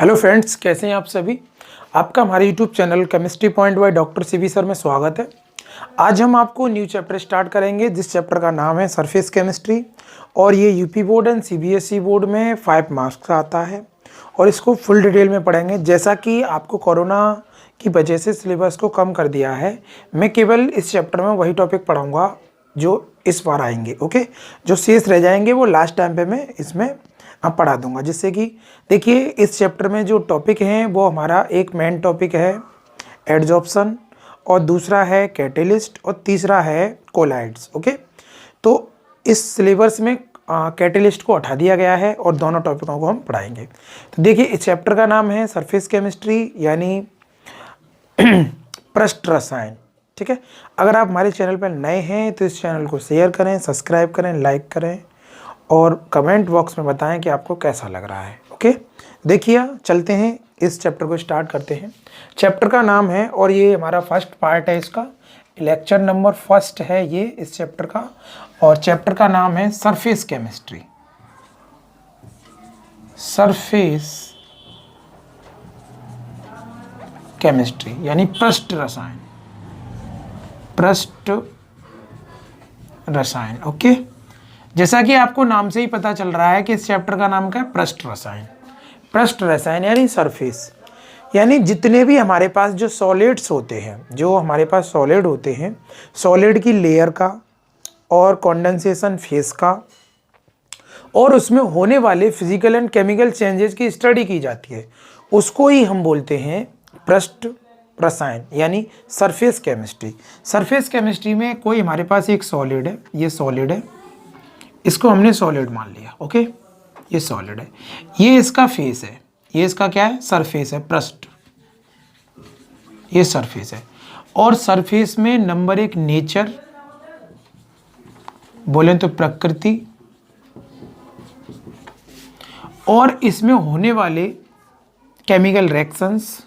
Hello friends, कैसे हैं आप सभी। आपका हमारे YouTube channel chemistry point by doctor CV sir में स्वागत है। आज हम आपको न्यू चैप्टर स्टार्ट करेंगे जिस चैप्टर का नाम है सरफेस केमिस्ट्री और ये UP board and CBSE board में 5 मार्क्स का आता है और इसको फुल डिटेल में पढ़ेंगे। जैसा कि आपको कोरोना की वजह से सिलेबस को कम कर दिया है, मैं केवल इस चैप्टर में वही टॉपिक पढ़ाऊँगा जो इस बार आएंगे। ओके, जो शेष रह जाएंगे वो लास्ट टाइम पे मैं इसमें आप पढ़ा दूंगा। जिससे कि देखिए इस चैप्टर में जो टॉपिक हैं वो हमारा एक मेन टॉपिक है एडजॉर्प्शन और दूसरा है कैटेलिस्ट और तीसरा है कोलाइड्स। ओके, तो इस सिलेबस में कैटेलिस्ट को हटा दिया गया है और दोनों टॉपिकों को हम पढ़ाएंगे। तो देखिए इस चैप्टर का नाम है सरफेस केमिस्ट्री यानी पृष्ठ रसायन। ठीक है, अगर आप हमारे चैनल पर नए हैं तो इस चैनल को शेयर करें, सब्सक्राइब करें, लाइक करें और कमेंट बॉक्स में बताएं कि आपको कैसा लग रहा है। ओके, देखिए चलते हैं इस चैप्टर को स्टार्ट करते हैं। चैप्टर का नाम है और ये हमारा फर्स्ट पार्ट है, इसका लेक्चर नंबर फर्स्ट है ये इस चैप्टर का, और चैप्टर का नाम है सरफेस केमिस्ट्री। सरफेस केमिस्ट्री यानी पृष्ठ रसायन, पृष्ठ रसायन। ओके, जैसा कि आपको नाम से ही पता चल रहा है कि इस चैप्टर का नाम क्या है, पृष्ठ रसायन। पृष्ठ रसायन यानी सरफेस, यानी जितने भी हमारे पास जो सॉलिड्स होते हैं, जो हमारे पास सॉलिड होते हैं, सॉलिड की लेयर का और कंडेंसेशन फेस का और उसमें होने वाले फिजिकल एंड केमिकल चेंजेस की स्टडी की जाती है, उसको ही हम बोलते हैं पृष्ठ रसायन यानी सरफेस केमिस्ट्री। सरफेस केमिस्ट्री में कोई हमारे पास एक सॉलिड है, ये सॉलिड है, इसको हमने सॉलिड मान लिया। ओके, ये सॉलिड है, ये इसका फेस है, ये इसका क्या है, सरफेस है, पृष्ठ, ये सरफेस है। और सरफेस में नंबर एक नेचर, बोलें तो प्रकृति, और इसमें होने वाले केमिकल रिएक्शंस,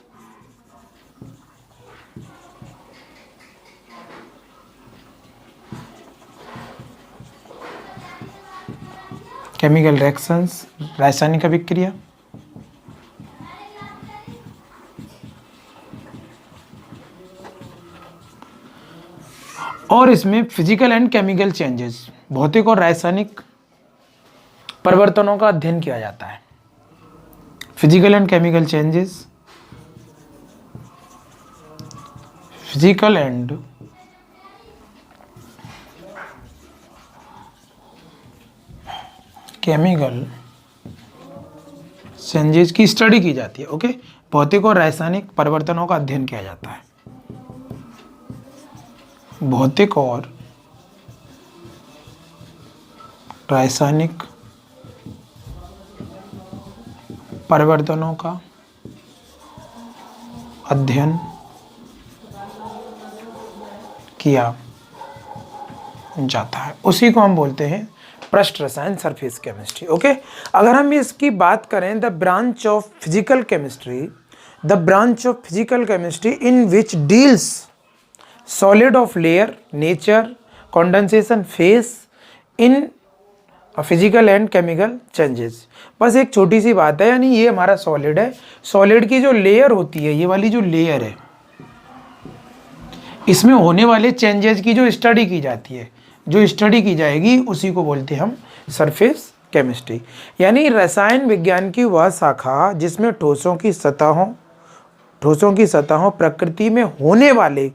केमिकल रिएक्शंस रासायनिक अभिक्रिया, और इसमें फिजिकल एंड केमिकल चेंजेस, भौतिक और रासायनिक परिवर्तनों का अध्ययन किया जाता है। Physical and chemical changes, physical and chemical changes की स्टडी की जाती है। ओके, भौतिक और रासायनिक परिवर्तनों का अध्ययन किया जाता है। भौतिक और रासायनिक परिवर्तनों का अध्ययन किया जाता है, उसी को हम बोलते हैं पृष्ठ रसायन, सरफेस केमिस्ट्री। ओके, अगर हम इसकी बात करें the branch of physical chemistry, the branch of physical chemistry in which deals solid of layer, nature, condensation face in physical and chemical changes. बस एक छोटी सी बात है, यानी ये हमारा सॉलिड है, सॉलिड की जो लेयर होती है, ये वाली जो लेयर है, इसमें होने वाले चेंजेस की जो स्टडी की जाती है, जो स्टडी की जाएगी उसी को बोलते हैं हम सरफेस केमिस्ट्री। यानी रसायन विज्ञान की वह शाखा जिसमें ठोसों की सतहों प्रकृति में होने वाले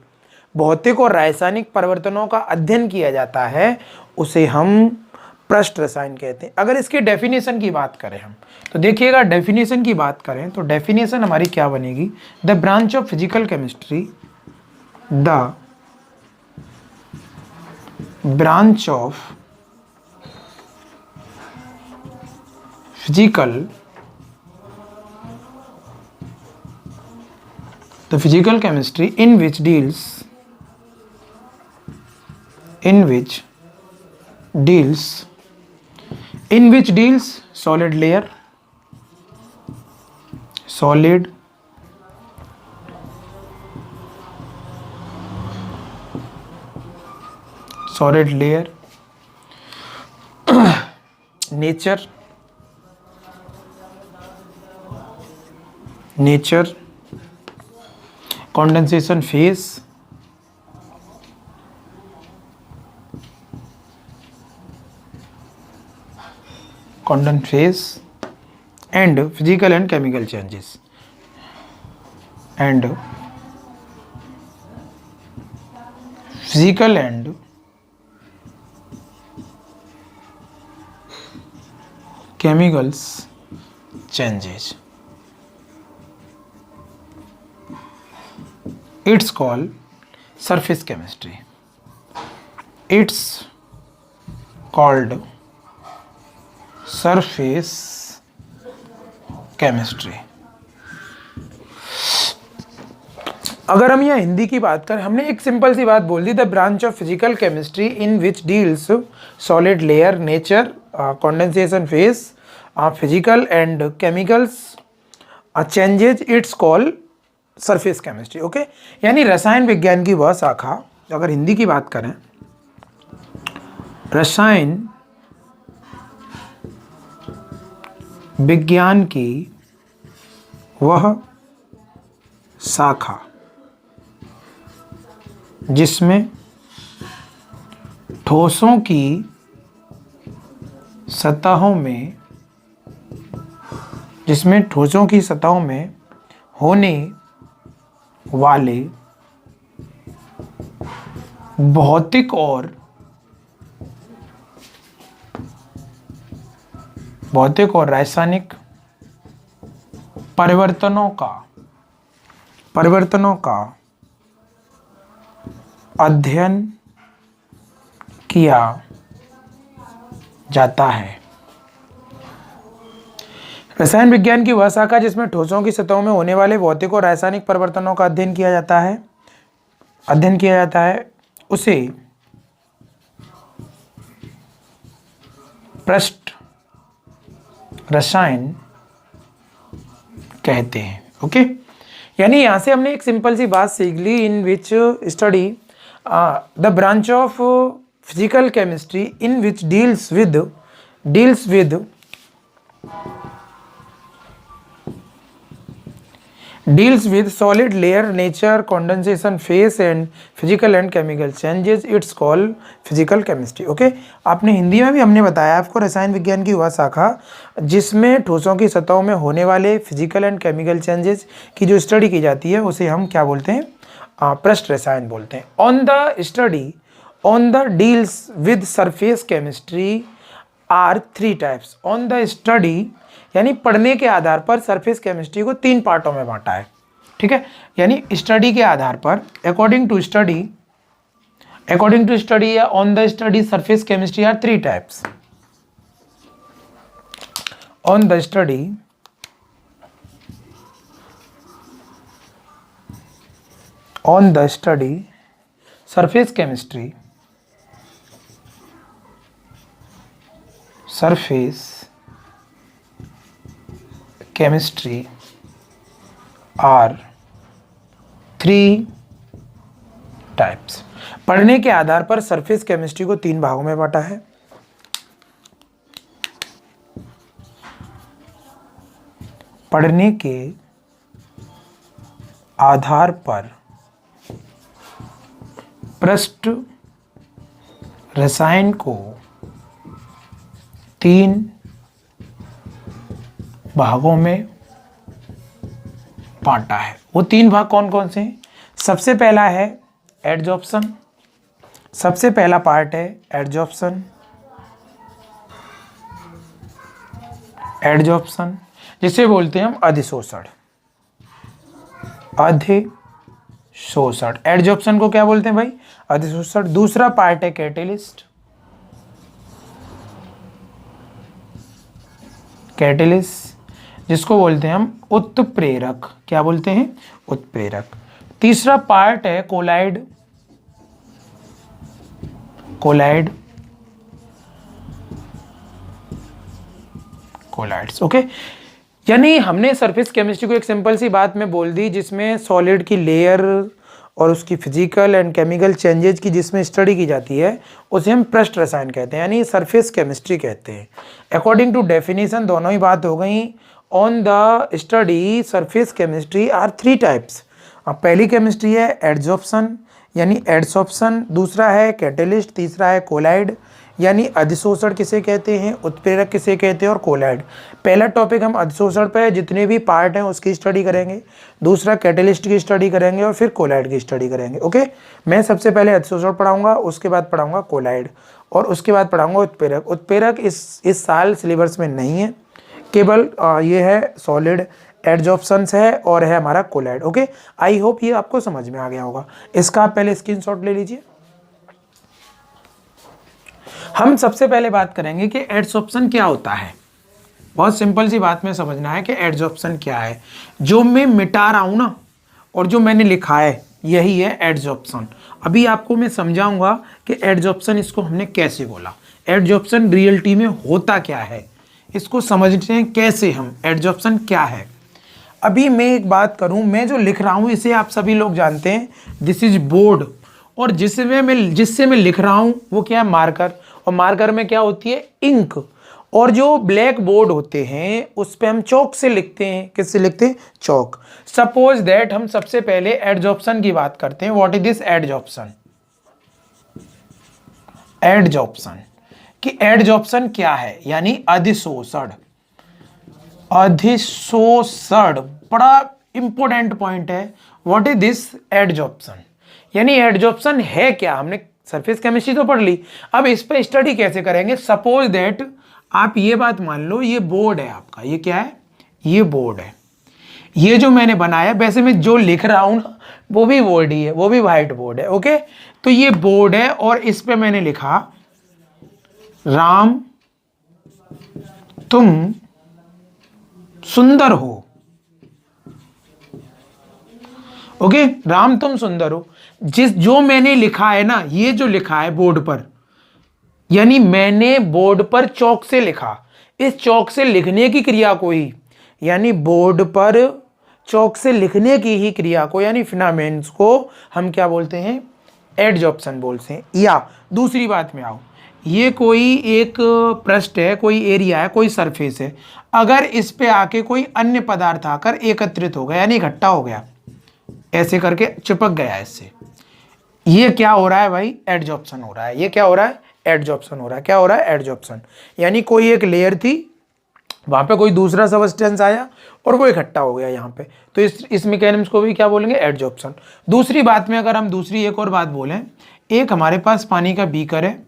भौतिक और रासायनिक परिवर्तनों का अध्ययन किया जाता है, उसे हम पृष्ठ रसायन कहते हैं। अगर इसकी डेफिनेशन की बात करें हम, तो देखिएगा डेफिनेशन की बात करें तो डेफिनेशन हमारी क्या बनेगी, the branch of physical chemistry, the branch of physical, the physical chemistry in which deals solid layer, solid layer, nature, nature, condensation phase, condensation phase and physical and chemical changes and physical and chemicals changes. It's called surface chemistry. It's called surface chemistry. अगर हम यहाँ हिंदी की बात करें, हमने एक simple सी बात बोल दी, the branch of physical chemistry in which deals solid layer, nature, condensation phase, physical and chemicals changes, it's call surface chemistry. Okay, यानी रसायन विज्ञान की वह शाखा, अगर हिंदी की बात करें, रसायन विज्ञान की वह शाखा जिसमें ठोसों की सतहों में होने वाले भौतिक और रासायनिक परिवर्तनों का अध्ययन किया जाता है। रसायन विज्ञान की वह शाखा जिसमें ठोसों की सतहों में होने वाले भौतिक और रासायनिक परिवर्तनों का अध्ययन किया जाता है उसे पृष्ठ रसायन कहते हैं। ओके, यानी यहां से हमने एक सिंपल सी बात सीख ली, in which study the branch of physical chemistry in which deals with solid layer, nature, condensation phase and physical and chemical changes, it's called physical chemistry. Okay, आपने हिंदी में भी हमने बताया आपको, रसायन विज्ञान की वह शाखा जिसमें ठोसों की सतहों में होने वाले फिजिकल एंड केमिकल चेंजेस की जो स्टडी की जाती है उसे हम क्या बोलते हैं, पृष्ठ रसायन बोलते हैं। On the deals with surface chemistry are 3 types. On the study यानी पढ़ने के आधार पर सरफेस केमिस्ट्री को 3 पार्टों में बांटा है। ठीक है, यानी स्टडी के आधार पर, अकॉर्डिंग टू स्टडी या on the study surface chemistry are 3 types. On the study surface chemistry are 3 types. पढ़ने के आधार पर सरफेस केमिस्ट्री को 3 भागों में बांटा है। पढ़ने के आधार पर पृष्ठ रसायन को 3 भागों में बांटा है। वो 3 भाग कौन कौन से हैं? सबसे पहला है एडजॉर्प्शन, सबसे पहला पार्ट है एडजॉर्प्शन, जिसे बोलते हैं हम अधिशोषण। एडजॉर्प्शन को क्या बोलते हैं भाई? अधिशोषण। दूसरा पार्ट है कैटेलिस्ट, जिसको बोलते हैं हम उत्प्रेरक। क्या बोलते हैं? उत्प्रेरक। तीसरा पार्ट है कोलाइड्स। ओके, यानी हमने सरफेस केमिस्ट्री को एक सिंपल सी बात में बोल दी, जिसमें सॉलिड की लेयर और उसकी फिजिकल एंड केमिकल चेंजेस की जिसमें स्टडी की जाती है उसे हम पृष्ठ रसायन कहते हैं, यानी सरफेस केमिस्ट्री कहते हैं। अकॉर्डिंग टू डेफिनेशन दोनों ही बात हो गई। On the study surface chemistry are 3 types. अब पहली केमिस्ट्री है एडजॉर्प्शन यानी एडसॉर्प्शन, दूसरा है कैटेलिस्ट, तीसरा है कोलाइड यानी अधिशोषण किसे कहते हैं, उत्प्रेरक किसे कहते हैं, और कोलाइड। पहला टॉपिक हम अधिशोषण पे जितने भी पार्ट हैं उसकी स्टडी करेंगे, दूसरा कैटेलिस्ट की स्टडी करेंगे और फिर कोलाइड की स्टडी करेंगे। ओके, मैं सबसे पहले अधिशोषण पढ़ाऊंगा, उसके बाद पढ़ाऊंगा कोलाइड और उसके बाद पढ़ाऊंगा उत्प्रेरक। उत्प्रेरक इस साल सिलेबस में नहीं है, केवल ये है सॉलिड एडजॉर्प्शंस है और है हमारा कोलाइड। ओके, आई होप ये आपको समझ में आ गया होगा। इसका आप पहले स्क्रीनशॉट ले लीजिए। हम सबसे पहले बात करेंगे कि एडसॉर्प्शन क्या होता है। बहुत सिंपल सी बात में समझना है कि एडसॉर्प्शन क्या है। जो मैं मिटा रहा हूं ना और जो मैंने लिखा है यही है एडसॉर्प्शन। अभी आपको मैं समझाऊंगा कि एडसॉर्प्शन इसको हमने कैसे बोला, एडसॉर्प्शन रियलिटी में होता क्या है, इसको समझते हैं कैसे हम, एडसॉर्प्शन क्या है। अभी मैं एक बात करूं, मैं जो लिख रहा हूं इसे आप सभी लोग जानते हैं, दिस इज बोर्ड, और जिससे मैं लिख रहा हूं वो क्या है, मार्कर। और मार्कर में क्या होती है, इंक। और जो ब्लैक बोर्ड होते हैं उस पे हम चौक से लिखते हैं। किससे लिखते हैं, चौक। सपोज दैट हम सबसे पहले एडजॉर्प्शन की बात करते हैं। What is this adsorption, adsorption कि एडजॉर्प्शन क्या है, यानी अधिशोषण। अधिशोषण बड़ा इंपॉर्टेंट पॉइंट है। व्हाट इज दिस एडजॉर्प्शन, यानी एडजॉर्प्शन है क्या। हमने सरफेस केमिस्ट्री तो पढ़ ली, अब इस पे स्टडी कैसे करेंगे। सपोज दैट आप ये बात मान लो, ये बोर्ड है आपका, ये क्या है, ये बोर्ड है। ये जो मैंने बनाया, वैसे मैं जो लिख रहा हूं ना वो भी बोर्ड ही है, वो भी व्हाइट बोर्ड है। ओके, तो ये बोर्ड है और इस पे मैंने लिखा राम तुम सुंदर हो। ओके, राम तुम सुंदर हो। जो मैंने लिखा है ना, ये जो लिखा है बोर्ड पर, यानी मैंने बोर्ड पर चौक से लिखा। इस चौक से लिखने की क्रिया को ही, यानी बोर्ड पर चौक से लिखने की ही क्रिया को, यानी फिनामेंट्स को हम क्या बोलते हैं, एडजॉर्प्शन बोलते हैं। या दूसरी बात में आओ, ये कोई एक पृष्ठ है, कोई एरिया है, कोई सरफेस है, अगर इस पे आके कोई अन्य पदार्थ आकर एकत्रित हो गया, यानी इकट्ठा हो गया, ऐसे करके चिपक गया इससे, ये क्या हो रहा है भाई, एडजॉर्प्शन हो रहा है। ये क्या हो रहा है, एडजॉर्प्शन हो रहा है। क्या हो रहा है, एडजॉर्प्शन। यानी कोई एक लेयर थी, वहां पे कोई दूसरा सबस्टेंस आया और वो इकट्ठा हो गया यहाँ पे, तो इस मैकेनिज्म को भी क्या बोलेंगे, एडजॉर्प्शन। दूसरी बात में अगर हम दूसरी एक और बात बोलें, एक हमारे पास पानी का बीकर है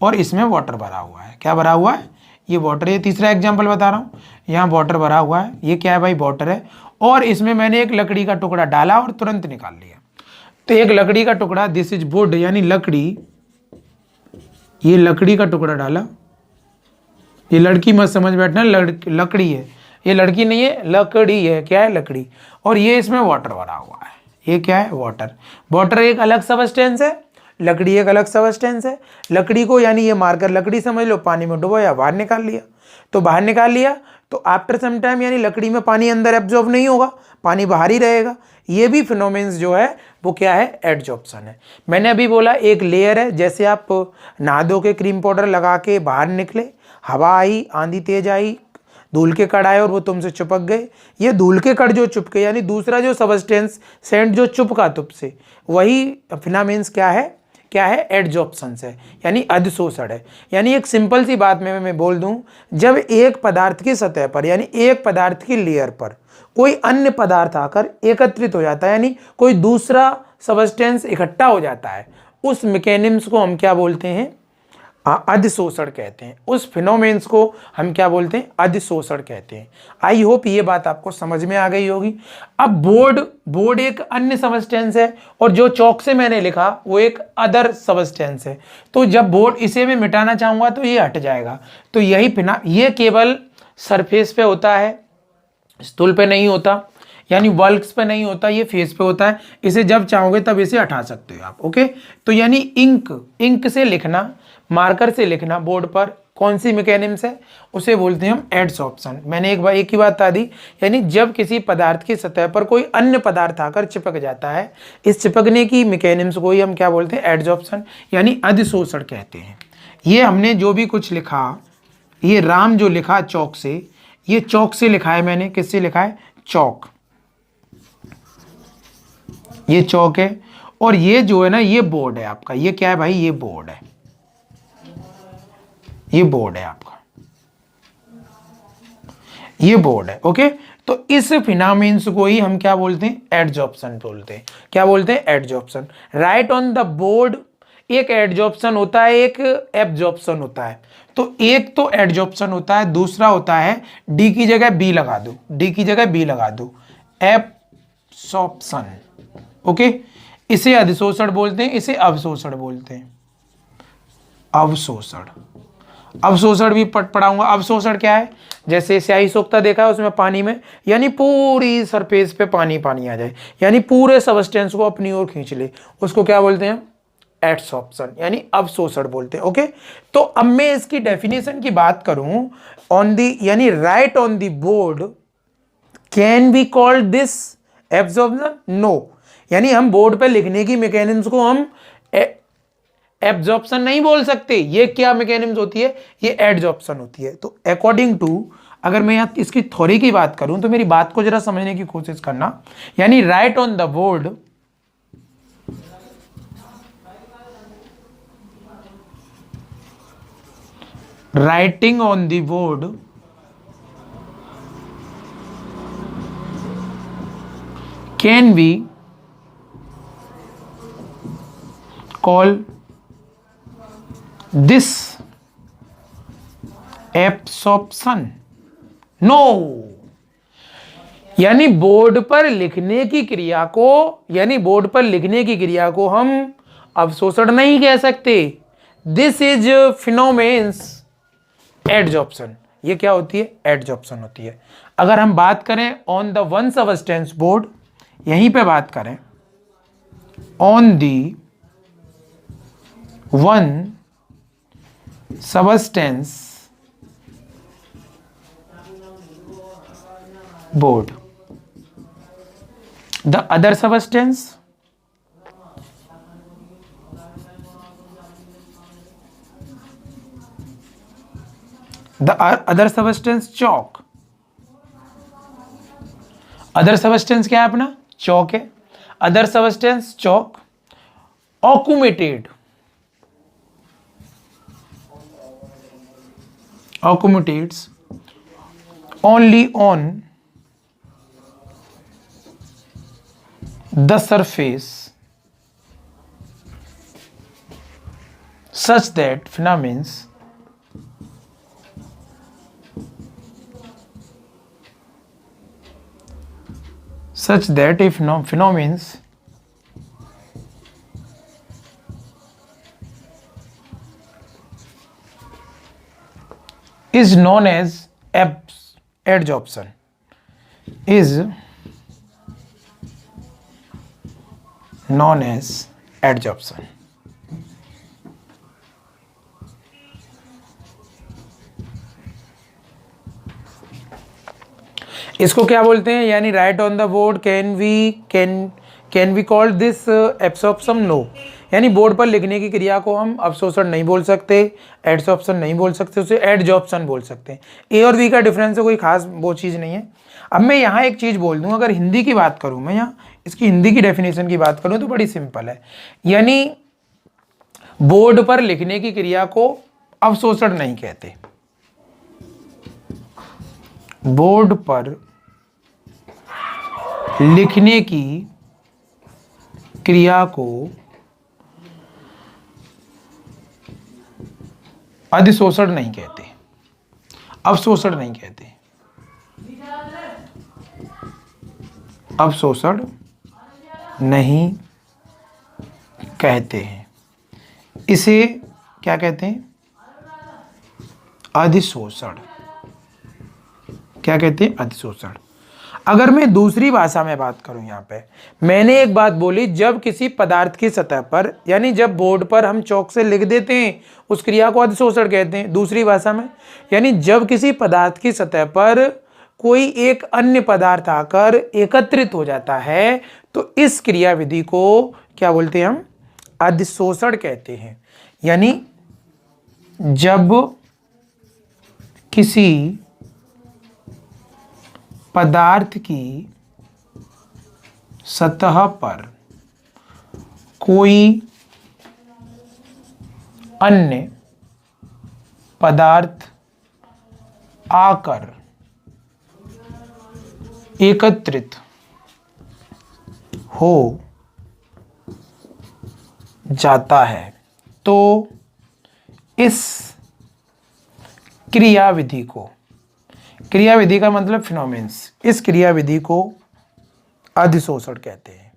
और इसमें वाटर भरा हुआ है। क्या भरा हुआ है, ये वाटर। ये तीसरा एग्जाम्पल बता रहा हूँ, यहाँ वाटर भरा हुआ है, ये क्या है भाई, वाटर है। और इसमें मैंने एक लकड़ी का टुकड़ा डाला और तुरंत निकाल लिया। तो एक लकड़ी का टुकड़ा, दिस इज वुड यानी लकड़ी, ये लकड़ी का टुकड़ा डाला। ये लड़की मत समझ बैठना, लकड़ी है, ये लड़की नहीं है, लकड़ी है। क्या है, लकड़ी। और ये इसमें वाटर भरा हुआ है, ये क्या है, वाटर। वाटर एक अलग सबस्टेंस है, लकड़ी एक अलग सबस्टेंस है। लकड़ी को, यानी ये मारकर लकड़ी समझ लो, पानी में डुबोया, बाहर निकाल लिया। तो बाहर निकाल लिया तो आफ्टर सम टाइम, यानी लकड़ी में पानी अंदर एब्जॉर्ब नहीं होगा, पानी बाहर ही रहेगा। ये भी फिनोमेन्स जो है वो क्या है, एडजॉर्प्शन है। मैंने अभी बोला एक लेयर है, जैसे आप नहा धो के क्रीम पाउडर लगा के बाहर निकले, हवा आई, आंधी तेज आई, धूल के कण आए और वो तुमसे चिपक गए। ये धूल के कण जो चिपके, यानी दूसरा जो सबस्टेंस सेंट जो चिपका तुमसे, वही फिनामेंस क्या है, क्या है, एडजॉर्प्शन है, यानी अधिशोषण है। यानी एक सिंपल सी बात में मैं बोल दूं, जब एक पदार्थ की सतह पर, यानी एक पदार्थ की लेयर पर कोई अन्य पदार्थ आकर एकत्रित हो जाता है, यानी कोई दूसरा सबस्टेंस इकट्ठा हो जाता है, उस मैकेनिज्म को हम क्या बोलते हैं, अधिशोषण कहते हैं। उस फिनोमेन्स को हम क्या बोलते हैं, अधिशोषण कहते हैं। आई होप ये बात आपको समझ में आ गई होगी। अब बोर्ड एक अन्य सबस्टेंस है और जो चौक से मैंने लिखा वो एक अदर सबस्टेंस है। तो जब बोर्ड, इसे मैं मिटाना चाहूंगा तो ये हट जाएगा। तो ये केवल सरफेस पे होता है, स्थूल पे नहीं होता, यानी बल्क्स पे नहीं होता, ये फेस पे होता है। इसे जब चाहोगे तब इसे हटा सकते हो आप। ओके, तो यानी इंक से लिखना, मार्कर से लिखना बोर्ड पर, कौन सी मैकेनिज्म है, उसे बोलते हैं हम एडसॉर्प्शन। मैंने एक ही बात बता दी, यानी जब किसी पदार्थ की सतह पर कोई अन्य पदार्थ आकर चिपक जाता है, इस चिपकने की मैकेनिज्म को ही हम क्या बोलते हैं, एडसॉर्प्शन, यानी अधिशोषण कहते हैं। ये हमने जो भी कुछ लिखा, ये राम जो लिखा चौक से, ये चौक से लिखा है मैंने, किससे लिखा है, चौक, ये चौक है। और ये जो है ना, ये बोर्ड है आपका, ये क्या है भाई, ये बोर्ड है, ये बोर्ड है आपका, ये बोर्ड है। ओके, तो इस फिनामिन्स को ही हम क्या बोलते हैं, एडजॉर्प्शन बोलते हैं। क्या बोलते हैं, adsorption. Right on the board, एक एडजॉर्प्शन होता है, एक एब्जॉर्प्शन होता है। तो एक तो एडजॉर्प्शन होता है, दूसरा होता है, डी की जगह बी लगा दो, डी की जगह बी लगा दो, एब्सॉर्प्शन। ओके, इसे अधिशोषण बोलते हैं, इसे अवशोषण बोलते हैं, अवशोषण। अवशोषण भी पढ़ाऊंगा। अवशोषण क्या है, जैसे स्याही सोखता देखा है, उसमें पानी में यानी पूरी सरफेस पे पानी पानी आ जाए, यानी पूरे सबस्टेंस को अपनी ओर खींच ले, उसको क्या बोलते हैं, एडसॉर्प्शन, यानी अवशोषण बोलते हैं। ओके, तो अब मैं इसकी डेफिनेशन की बात करूं, ऑन दी यानी write on the board can be called this absorption, no, यानी हम बोर्ड पे लिखने की मैकेनिज्म को हम एब्जॉर्प्शन नहीं बोल सकते। ये क्या मैकेनिज्म होती है, ये एडजॉर्प्शन होती है। तो अकॉर्डिंग टू, अगर मैं यहाँ इसकी थ्योरी की बात करूं, तो मेरी बात को जरा समझने की कोशिश करना। यानी write on the board, writing on the board can be call this absorption, no, यानी बोर्ड पर लिखने की क्रिया को, यानी बोर्ड पर लिखने की क्रिया को हम अवशोषण नहीं कह सकते। दिस इज फिनोमेन्स एडजॉर्प्शन, ये क्या होती है, एडजॉर्प्शन होती है। अगर हम बात करें on the one substance board, यहीं पे बात करें on the one substance board, the other substance, the other substance chalk, other substance क्या है अपना, chalk है, other substance chalk accumulated, accumulates only on the surface such that phenomena such that if phenomena is known as adsorption, is known as adsorption। इसको क्या बोलते हैं, यानी write on the board can we called this absorption, no, यानी board पर लिखने की क्रिया को हम अवशोषण नहीं बोल सकते, एडसॉर्प्शन नहीं बोल सकते, उसे एडजॉर्प्शन बोल सकते हैं। ए और बी का डिफरेंस है, कोई खास वो चीज़ नहीं है। अब मैं यहाँ एक चीज़ बोल दूँ, अगर हिंदी की बात करूँ, मैं यहाँ इसकी हिंदी की डेफिनेशन की बात करूँ तो बड़ी सिंपल है, यानी बोर्ड पर लिखने की क्रिया को अवशोषण नहीं कहते, बोर्ड पर लिखने की क्रिया को अधिशोषण नहीं कहते, अवशोषण नहीं कहते, अवशोषण नहीं कहते हैं, इसे क्या कहते हैं, अधिशोषण। क्या कहते हैं, अधिशोषण। अगर मैं दूसरी भाषा में बात करूं, यहाँ पे मैंने एक बात बोली, जब किसी पदार्थ की सतह पर, यानी जब बोर्ड पर हम चौक से लिख देते हैं, उस क्रिया को अधिशोषण कहते हैं। दूसरी भाषा में, यानी जब किसी पदार्थ की सतह पर कोई एक अन्य पदार्थ आकर एकत्रित हो जाता है, तो इस क्रिया विधि को क्या बोलते हैं, हम अधिशोषण कहते हैं। यानी जब किसी पदार्थ की सतह पर कोई अन्य पदार्थ आकर एकत्रित हो जाता है तो इस क्रियाविधि को, क्रियाविधि का मतलब फिनोमेनस, इस क्रियाविधि को अधिशोषण कहते हैं।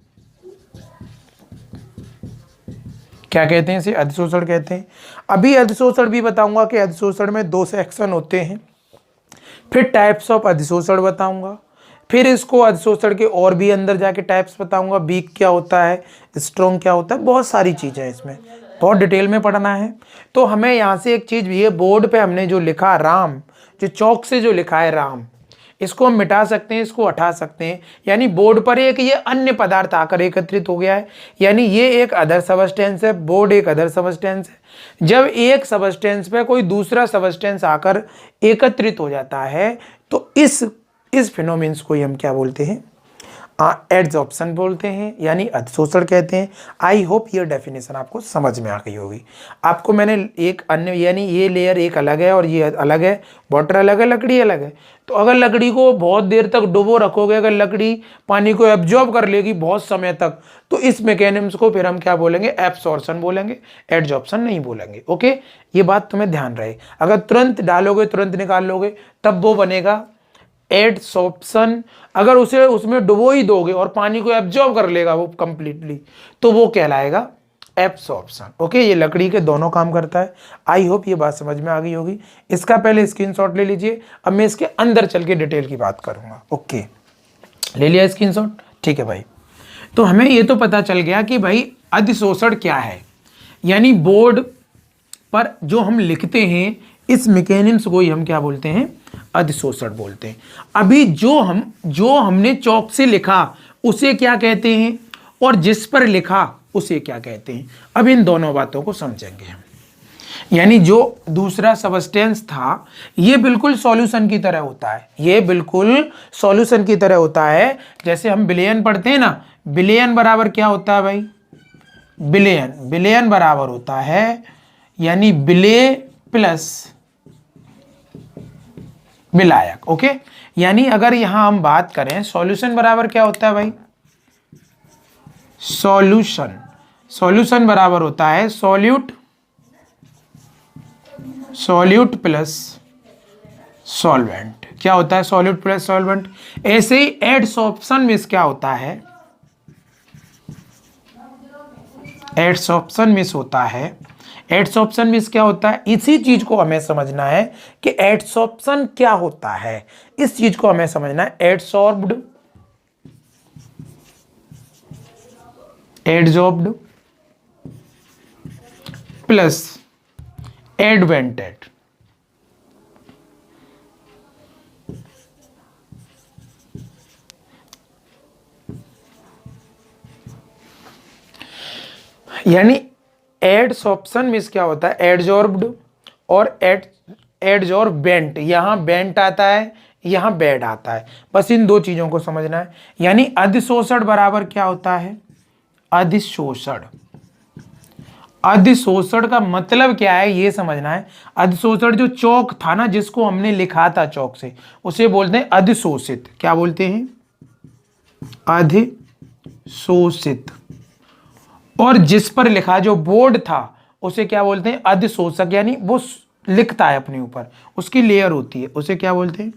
क्या कहते हैं इसे? अधिशोषण कहते हैं। अभी अधिशोषण भी बताऊंगा कि अधिशोषण में 2 सेक्शन होते हैं, फिर टाइप्स ऑफ अधिशोषण बताऊंगा, फिर इसको अधिशोषण के और भी अंदर जाके टाइप्स बताऊंगा, वीक क्या होता है, स्ट्रॉन्ग क्या होता है, बहुत सारी चीज़ें हैं इसमें, बहुत डिटेल में पढ़ना है। तो हमें यहाँ से एक चीज़ भी है, बोर्ड पे हमने जो लिखा राम, जो चौक से जो लिखा है राम, इसको हम मिटा सकते हैं, इसको हटा सकते हैं। यानी बोर्ड पर एक ये अन्य पदार्थ आकर एकत्रित हो गया है, यानी ये एक अदर सबस्टेंस है, बोर्ड एक अदर सबस्टेंस है। जब एक सबस्टेंस पे कोई दूसरा सबस्टेंस आकर एकत्रित हो जाता है तो इस फिनोमेनस को ही हम क्या बोलते हैं? एडजॉर्प्शन बोलते हैं, यानी अधिशोषण कहते हैं। आई होप ये डेफिनेशन आपको समझ में आ गई होगी। आपको मैंने एक अन्य, यानी ये लेयर एक अलग है और ये अलग है, वाटर अलग है, लकड़ी अलग है। तो अगर लकड़ी को बहुत देर तक डुबो रखोगे, अगर लकड़ी पानी को एब्जॉर्ब कर लेगी बहुत समय तक, तो इस मैकेनिज्म को फिर हम क्या बोलेंगे? एब्सॉर्प्शन बोलेंगे, एडजॉर्प्शन नहीं बोलेंगे। ओके, ये बात तुम्हें ध्यान रहे। अगर तुरंत डालोगे तुरंत निकाल लोगे तब वो बनेगा एडसॉर्प्शन। अगर उसे उसमें डुबो ही दोगे और पानी को एब्जॉर्ब कर लेगा वो कंप्लीटली, तो वो कहलाएगा एब्सॉर्प्शन। ओके, ये लकड़ी के दोनों काम करता है। आई होप ये बात समझ में आ गई होगी। इसका पहले स्क्रीनशॉट ले लीजिए, अब मैं इसके अंदर चल के डिटेल की बात करूंगा। ओके, ले लिया स्क्रीनशॉट? ठीक है भाई। तो हमें ये तो पता चल गया कि भाई अधिशोषण क्या है, यानी बोर्ड पर जो हम लिखते हैं इस मैकेनिज्म को ही हम क्या बोलते हैं? अधिशोषण बोलते हैं। अभी जो हमने चौक से लिखा उसे क्या कहते हैं, और जिस पर लिखा उसे क्या कहते हैं? अब इन दोनों बातों को समझेंगे हम। यानी जो दूसरा सबस्टेंस था ये बिल्कुल सॉल्यूशन की तरह होता है, ये बिल्कुल सॉल्यूशन की तरह होता है। जैसे हम विलयन पढ़ते हैं ना, विलयन बराबर क्या होता है भाई? विलयन बराबर होता है यानी विलेय प्लस विलायक। ओके, यानी अगर यहां हम बात करें सॉल्यूशन बराबर क्या होता है भाई? सॉल्यूशन बराबर होता है सॉल्यूट प्लस सॉल्वेंट। क्या होता है? Solute plus solvent. ऐसे ही एडसॉर्प्शन में क्या होता है? एडसॉर्प्शन मिस होता है। एडसॉर्प्शन मिस क्या होता है? इसी चीज को हमें समझना है कि एडसॉर्प्शन क्या होता है, इस चीज को हमें समझना है। एडजॉर्ब्ड प्लस एडवेंटेड। यानी एडसॉर्प्शन मिस क्या होता है? एडजॉर्ब्ड और एडजॉर्बेंट। यहां बेंट आता है, यहां बेड आता है, बस इन दो चीजों को समझना है। यानी अधिशोषण बराबर क्या होता है? अधिशोषण। अधिशोषण का मतलब क्या है ये समझना है। अधिशोषण जो चौक था ना, जिसको हमने लिखा था चौक से, उसे बोलते हैं अधिशोषित। क्या बोलते हैं? अधिशोषित। और जिस पर लिखा जो बोर्ड था उसे क्या बोलते हैं? अधिशोषक। यानी वो लिखता है अपने ऊपर, उसकी लेयर होती है, उसे क्या बोलते हैं?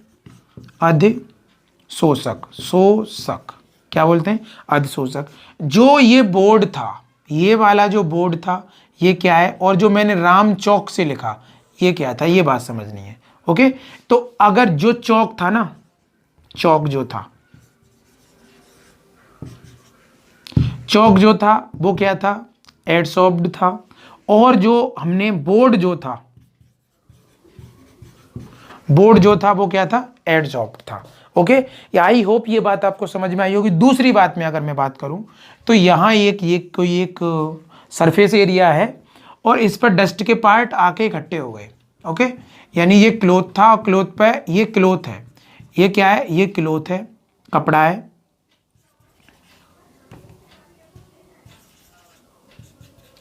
अधिशोषक। शोषक क्या बोलते हैं? अधिशोषक। जो ये बोर्ड था, ये वाला जो बोर्ड था ये क्या है, और जो मैंने राम चौक से लिखा ये क्या था, ये बात समझनी है। ओके, तो अगर जो चौक था ना, चौक जो था वो क्या था? एडसॉर्ब्ड था। और जो हमने बोर्ड जो था वो क्या था? एडसॉर्ब्ड था। ओके, आई होप ये बात आपको समझ में आई होगी। दूसरी बात में अगर मैं बात करूं तो यहाँ एक सरफेस एरिया है और इस पर डस्ट के पार्ट आके इकट्ठे हो गए। ओके, यानी ये क्लॉथ था और क्लॉथ पे ये क्लॉथ है, ये क्या है, ये क्लोथ है, कपड़ा है।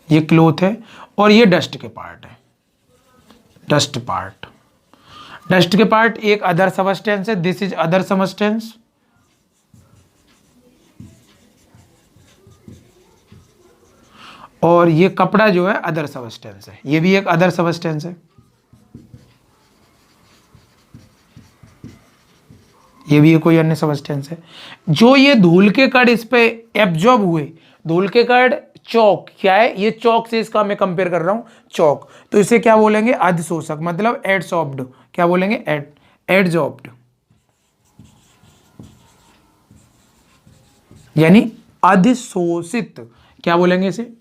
ये क्लोथ है और ये डस्ट के पार्ट है, डस्ट पार्ट। डस्ट के पार्ट एक अदर सबस्टेंस है, दिस इज अदर सबस्टेंस। और ये कपड़ा जो है अदर सबस्टेंस है, ये भी एक अदर सबस्टेंस है, ये भी कोई अन्य सबस्टेंस है। जो ये धूल के कण इस पे एब्जॉर्ब हुए, धूल के कण चौक क्या है, ये चौक से इसका मैं कंपेयर कर रहा हूं, चौक, तो इसे क्या बोलेंगे, अधिशोषक, मतलब एडसॉर्ब्ड। क्या बोलेंगे, एडसॉर्ब्ड, यानी अधिशोषित। क्या बोलेंगे इसे,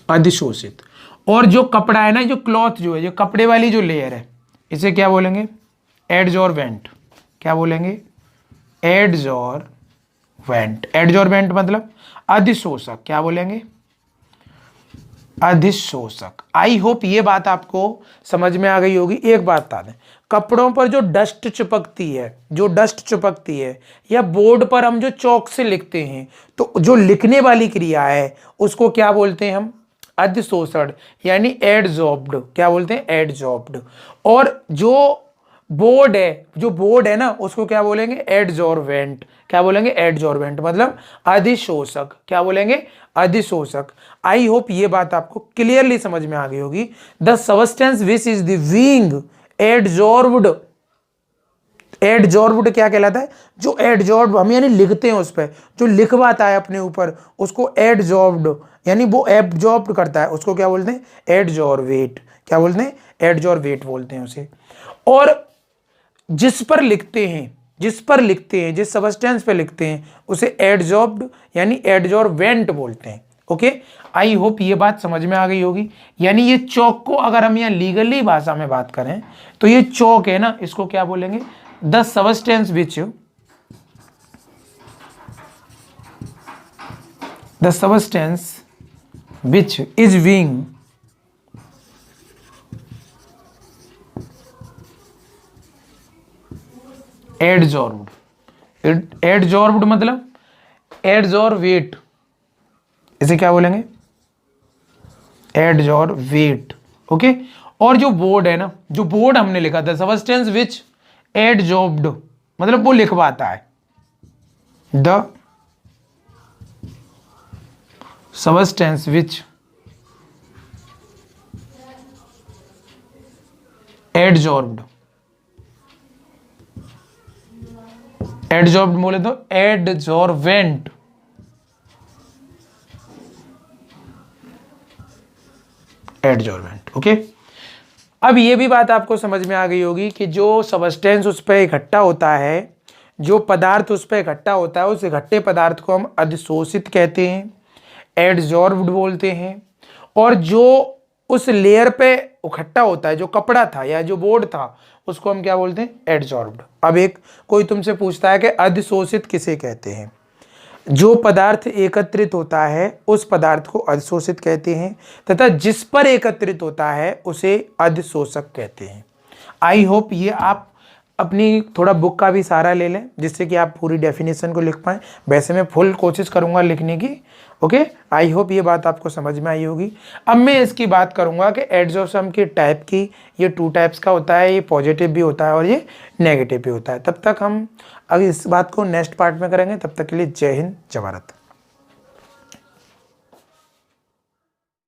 अधिशोषित। और जो कपड़ा है ना, जो क्लॉथ जो है, जो कपड़े वाली जो लेयर है, इसे क्या बोलेंगे, एडजॉर्बेंट। क्या बोलेंगे, एडजॉर्बेंट। एडजॉर्बेंट मतलब अधिशोषक। क्या बोलेंगे, अधिशोषक। आई होप ये बात आपको समझ में आ गई होगी। एक बात बता दें, कपड़ों पर जो डस्ट चिपकती है, जो डस्ट चिपकती है, या बोर्ड पर हम जो चौक से लिखते हैं, तो जो लिखने वाली क्रिया है उसको क्या बोलते हैं हम, अधिशोषण, यानी एडजॉर्ब्ड। क्या बोलते हैं, एडजॉर्ब्ड। और जो बोर्ड है, जो बोर्ड है ना, उसको क्या बोलेंगे, एडजॉर्बेंट। क्या बोलेंगे, एडजॉर्बेंट, मतलब अधिशोषक। क्या बोलेंगे, अधिशोषक। आई होप ये बात आपको क्लियरली समझ में आ गई होगी। The substance which is the being adsorbed, adsorbed क्या कहलाता है, जो एडजॉर्ब हम यानी लिखते हैं उस पर, जो लिखवाता है अपने ऊपर, उसको एडजॉर्ब्ड, यानी वो एब्जॉर्ब करता है, उसको क्या बोलते हैं, एडजॉर्बेट। क्या बोलते हैं, एडजॉर्बेट बोलते हैं उसे। और जिस पर लिखते हैं, जिस पर लिखते हैं, जिस सबस्टेंस पे लिखते हैं, उसे एडजॉर्ब्ड यानी एडजॉर्बेंट बोलते हैं। ओके, आई होप ये बात समझ में आ गई होगी। यानी ये चौक को अगर हम यहाँ लीगली भाषा में बात करें तो ये चौक है ना, इसको क्या बोलेंगे, the substance which, the substance which is being adsorbed. Adsorbed मतलब एडजॉर्बेट, इसे क्या बोलेंगे, एडजॉर्बेट। ओके, और जो बोर्ड है ना, जो बोर्ड हमने लिखा था, सबस्टेंस विच एडजॉर्ब्ड मतलब वो लिखवाता है, द सबस्टेंस विच एडजॉर्ब्ड, एडजॉर्ब्ड बोले तो एडजॉर्बेंट, एडजॉर्बेंट। ओके, अब ये भी बात आपको समझ में आ गई होगी कि जो सबस्टेंस उस पर इकट्ठा होता है, जो पदार्थ उस पर इकट्ठा होता है, उस इकट्ठे पदार्थ को हम अधिशोषित कहते हैं, एडजॉर्ब्ड बोलते हैं। और जो उस लेयर पे इकट्ठा होता है, जो कपड़ा था या जो बोर्ड था, उसको हम क्या बोलते हैं, एडजॉर्ब्ड। अब एक कोई तुमसे पूछता है कि अधिशोषित किसे कहते हैं, जो पदार्थ एकत्रित होता है उस पदार्थ को अधिशोषित कहते हैं, तथा जिस पर एकत्रित होता है उसे अधिशोषक कहते हैं। आई होप ये आप अपनी थोड़ा बुक का भी सहारा ले लें, जिससे कि आप पूरी डेफिनेशन को लिख पाएँ। वैसे मैं फुल कोशिश करूंगा लिखने की। ओके, आई होप ये बात आपको समझ में आई होगी। अब मैं इसकी बात करूंगा कि एडजॉर्प्शन की टाइप की, ये 2 टाइप्स का होता है, ये पॉजिटिव भी होता है और ये नेगेटिव भी होता है। तब तक हम अगर इस बात को नेक्स्ट पार्ट में करेंगे। तब तक के लिए जय हिंद, जय भारत।